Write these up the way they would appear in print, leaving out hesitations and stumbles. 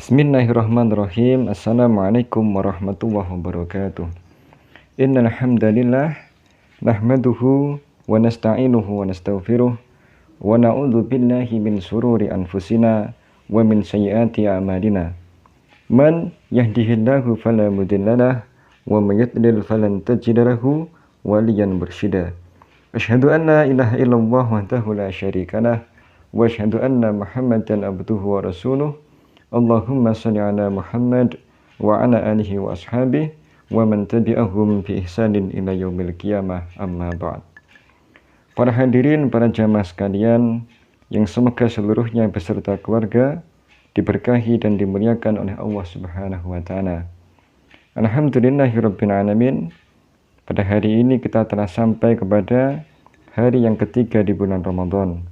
Bismillahirrahmanirrahim. Assalamualaikum warahmatullahi wabarakatuh. Innal hamdalillah nahmaduhu wa nasta'inuhu wa nastaghfiruh wa na'udzu billahi min shururi anfusina wa min sayyiati a'malina. Man yahdihillahu fala mudhillalah wa may yudlil falan tajida lahu waliyan mursyida. Asyhadu an la ilaha illallah wahdahu la syarikalah wa asyhadu anna Muhammadan abduhu wa rasuluh. Allahumma salli ala Muhammad wa ala alihi wa ashabihi wa man tabi'ahum bi ihsanin ila yaumil qiyamah, amma ba'd. Para hadirin, para jamaah sekalian yang semoga seluruhnya beserta keluarga diberkahi dan dimuliakan oleh Allah Subhanahu wa taala. Alhamdulillahirabbil alamin. Pada hari ini kita telah sampai kepada hari yang ketiga di bulan Ramadan.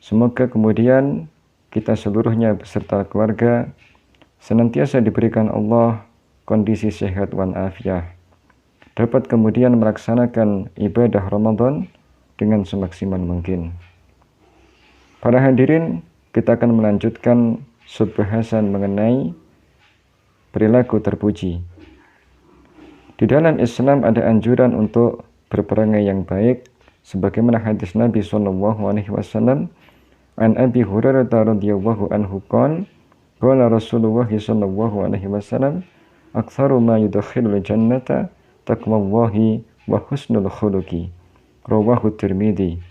Semoga kemudian kita seluruhnya beserta keluarga senantiasa diberikan Allah kondisi sehat wal afiat, dapat kemudian melaksanakan ibadah Ramadan dengan semaksimal mungkin. Para hadirin, kita akan melanjutkan pembahasan mengenai perilaku terpuji. Di dalam Islam ada anjuran untuk berperangai yang baik, sebagaimana hadis Nabi SAW. An Abi Hurairah radhiyallahu anhu qala Rasulullah sallallahu alaihi wasallam aktsaru ma yudkhilul jannata taqwallahi wa husnul khuluqi, rawahu Tirmidzi.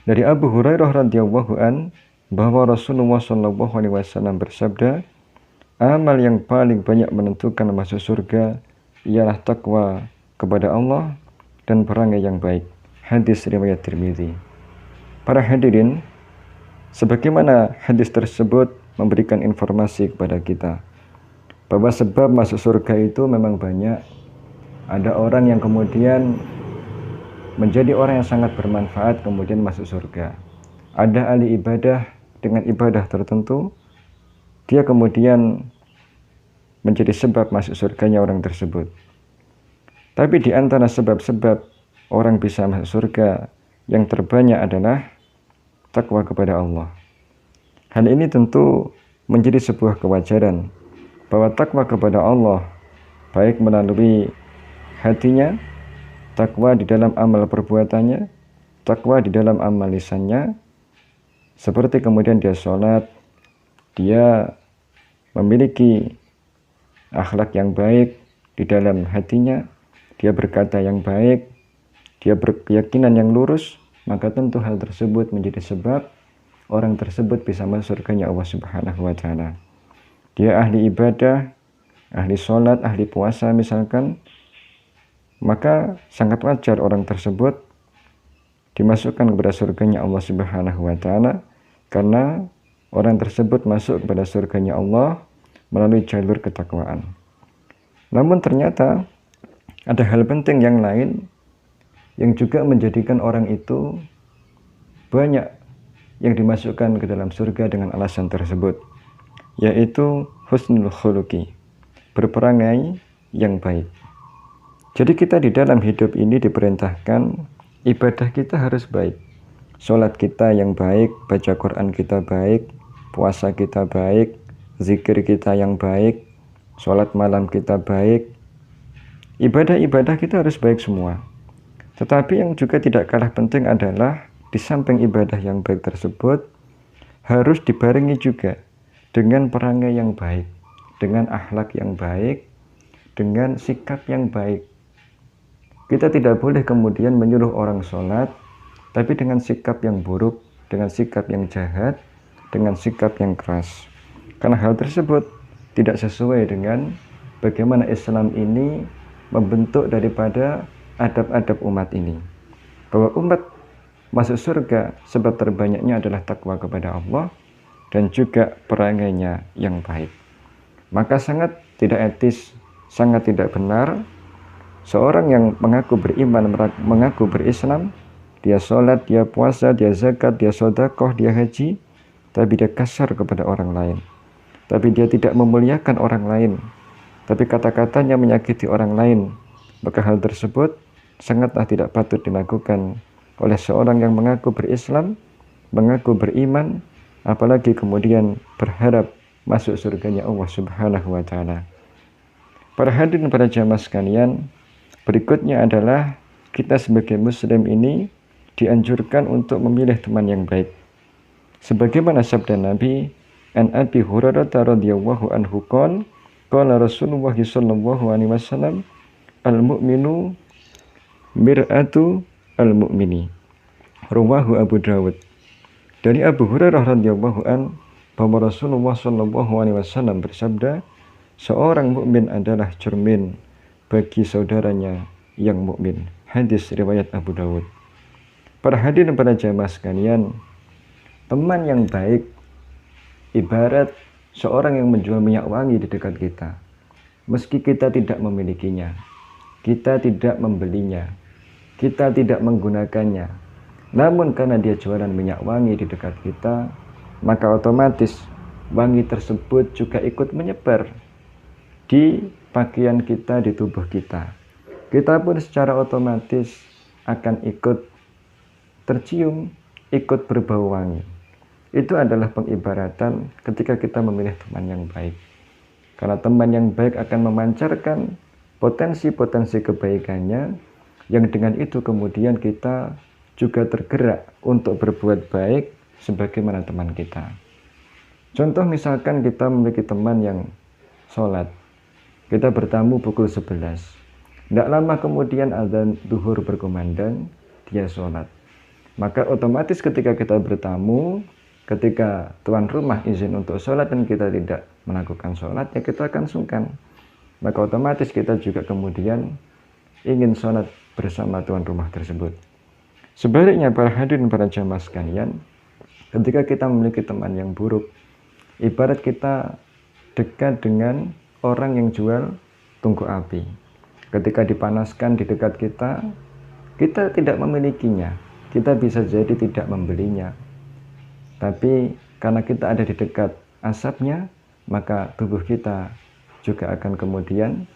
Dari Abu Hurairah radhiyallahu an bahwa Rasulullah sallallahu alaihi wasallam bersabda, amal yang paling banyak menentukan masuk surga ialah takwa kepada Allah dan perangai yang baik. Hadis riwayat Tirmidzi. Para hadirin, sebagaimana hadis tersebut memberikan informasi kepada kita bahwa sebab masuk surga itu memang banyak. Ada orang yang kemudian menjadi orang yang sangat bermanfaat kemudian masuk surga. Ada ahli ibadah dengan ibadah tertentu, dia kemudian menjadi sebab masuk surganya orang tersebut. Tapi di antara sebab-sebab orang bisa masuk surga yang terbanyak adalah takwa kepada Allah. Hal ini tentu menjadi sebuah kewajaran bahwa takwa kepada Allah baik melalui hatinya, takwa di dalam amal perbuatannya, takwa di dalam amal lisannya, seperti kemudian dia sholat, dia memiliki akhlak yang baik di dalam hatinya, dia berkata yang baik, dia berkeyakinan yang lurus, maka tentu hal tersebut menjadi sebab orang tersebut bisa masuk surganya Allah Subhanahu wa taala. Dia ahli ibadah, ahli sholat, ahli puasa misalkan, maka sangat wajar orang tersebut dimasukkan kepada surganya Allah Subhanahu wa taala, karena orang tersebut masuk kepada surganya Allah melalui jalur ketakwaan. Namun ternyata ada hal penting yang lain yang juga menjadikan orang itu banyak yang dimasukkan ke dalam surga dengan alasan tersebut, yaitu husnul khuluqi, berperangai yang baik. Jadi kita di dalam hidup ini diperintahkan ibadah kita harus baik, sholat kita yang baik, baca Quran kita baik, puasa kita baik, zikir kita yang baik, sholat malam kita baik, ibadah-ibadah kita harus baik semua. Tetapi yang juga tidak kalah penting adalah di samping ibadah yang baik tersebut harus dibarengi juga dengan perangai yang baik, dengan akhlak yang baik, dengan sikap yang baik. Kita tidak boleh kemudian menyuruh orang sholat tapi dengan sikap yang buruk, dengan sikap yang jahat, dengan sikap yang keras. Karena hal tersebut tidak sesuai dengan bagaimana Islam ini membentuk daripada adab-adab umat ini, bahwa umat masuk surga sebab terbanyaknya adalah takwa kepada Allah dan juga perangainya yang baik. Maka sangat tidak etis, sangat tidak benar seorang yang mengaku beriman, mengaku berislam, dia sholat, dia puasa, dia zakat, dia sedekah, dia haji, tapi dia kasar kepada orang lain, tapi dia tidak memuliakan orang lain, tapi kata-katanya menyakiti orang lain. Maka hal tersebut sangatlah tidak patut dilakukan oleh seorang yang mengaku berislam, mengaku beriman, apalagi kemudian berharap masuk surganya Allah Subhanahu wa Ta'ala. Para hadirin, para jamaah sekalian, berikutnya adalah kita sebagai muslim ini dianjurkan untuk memilih teman yang baik. Sebagaimana sabda Nabi, an Abi Hurairah radhiyallahu anhu qala Rasulullah sallallahu alaihi wasallam, al-mu'minu mir'atu al-mu'mini. Rawahu Abu Dawud. Dari Abu Hurairah radhiyallahu an bahwa Rasulullah sallallahu alaihi wasallam bersabda, seorang mukmin adalah cermin bagi saudaranya yang mukmin. Hadis riwayat Abu Dawud. Para hadirin, para jamaah sekalian, teman yang baik ibarat seorang yang menjual minyak wangi di dekat kita. Meski kita tidak memilikinya, kita tidak membelinya, kita tidak menggunakannya, namun karena dia jualan minyak wangi di dekat kita, maka otomatis wangi tersebut juga ikut menyebar di pakaian kita, di tubuh kita. Kita pun secara otomatis akan ikut tercium, ikut berbau wangi. Itu adalah pengibaratan ketika kita memilih teman yang baik. Karena teman yang baik akan memancarkan potensi-potensi kebaikannya, yang dengan itu kemudian kita juga tergerak untuk berbuat baik sebagaimana teman kita. Contoh misalkan kita memiliki teman yang sholat, kita bertamu pukul 11. Tidak lama kemudian azan duhur berkumandang, dia sholat. Maka otomatis ketika kita bertamu, ketika tuan rumah izin untuk sholat dan kita tidak melakukan sholat, ya kita akan sungkan. Maka otomatis kita juga kemudian ingin sholat bersama tuan rumah tersebut. Sebaliknya, para hadirin, para jamaah sekalian, ketika kita memiliki teman yang buruk, ibarat kita dekat dengan orang yang jual tungku api. Ketika dipanaskan di dekat kita, kita tidak memilikinya, kita bisa jadi tidak membelinya. Tapi karena kita ada di dekat asapnya, maka tubuh kita juga akan kemudian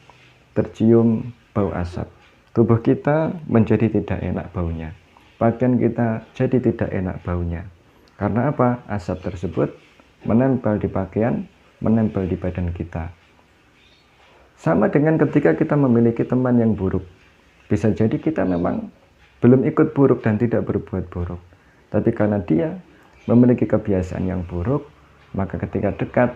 tercium bau asap. Tubuh kita menjadi tidak enak baunya. Pakaian kita jadi tidak enak baunya. Karena apa? Asap tersebut menempel di pakaian, menempel di badan kita. Sama dengan ketika kita memiliki teman yang buruk. Bisa jadi kita memang belum ikut buruk dan tidak berbuat buruk. Tapi karena dia memiliki kebiasaan yang buruk, maka ketika dekat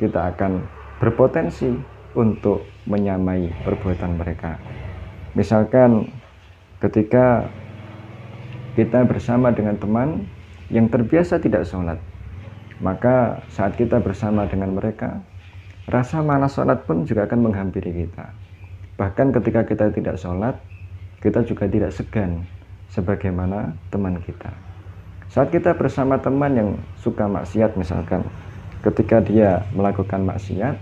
kita akan berpotensi untuk menyamai perbuatan mereka. Misalkan ketika kita bersama dengan teman yang terbiasa tidak sholat, maka saat kita bersama dengan mereka, rasa malas sholat pun juga akan menghampiri kita. Bahkan ketika kita tidak sholat, kita juga tidak segan sebagaimana teman kita. Saat kita bersama teman yang suka maksiat misalkan, ketika dia melakukan maksiat,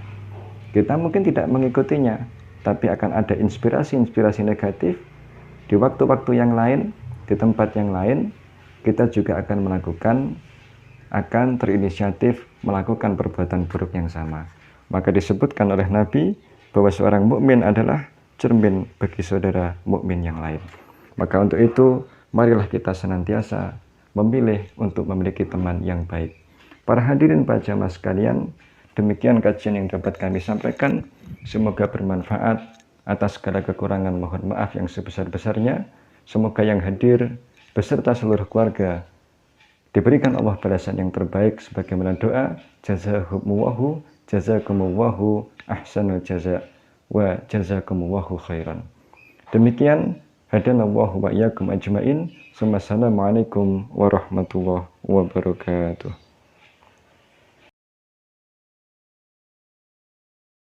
kita mungkin tidak mengikutinya, tapi akan ada inspirasi-inspirasi negatif di waktu-waktu yang lain, di tempat yang lain, kita juga akan terinisiatif melakukan perbuatan buruk yang sama. Maka disebutkan oleh Nabi bahwa seorang mukmin adalah cermin bagi saudara mukmin yang lain. Maka untuk itu, marilah kita senantiasa memilih untuk memiliki teman yang baik. Para hadirin, para jamaah sekalian, demikian kajian yang dapat kami sampaikan. Semoga bermanfaat. Atas segala kekurangan mohon maaf yang sebesar-besarnya. Semoga yang hadir beserta seluruh keluarga diberikan Allah balasan yang terbaik sebagaimana doa jazakumullahu ahsanul jaza wa jazakumullahu khairan. Demikian, hadanallahu wa iyyakum ajmain. Assalamualaikum warahmatullahi wabarakatuh.